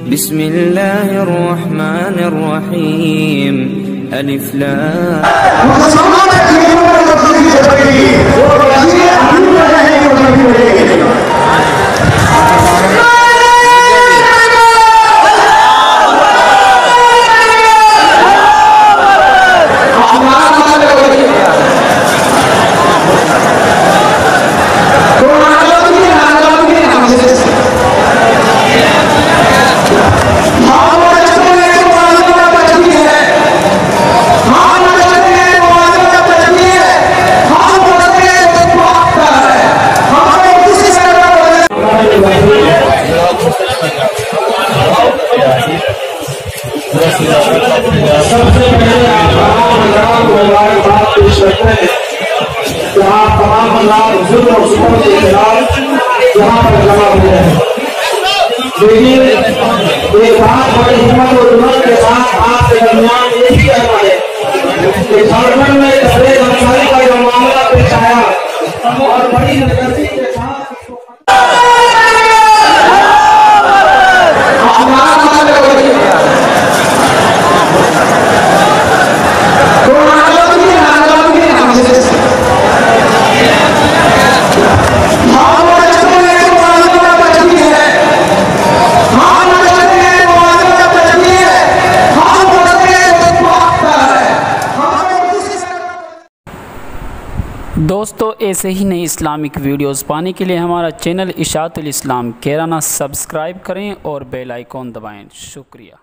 बिस्मिल्लाहिर्रहमानिर्रहीम अलिफ लाम। सबसे पहले तमाम जुल्म और सितम के खिलाफ यहाँ पर जमा हुए हैं। लेकिन ये बात बड़ी हिम्मत और जुम्मत के साथ आपके दरमियान ये भी कहना है कि झारखंड में तबरेज अंसारी का जो मामला पेश आया और बड़ी नजरसी के साथ दोस्तों, ऐसे ही नई इस्लामिक वीडियोस पाने के लिए हमारा चैनल इशाअतुल इस्लाम कैराना सब्सक्राइब करें और बेल आइकॉन दबाएं। शुक्रिया।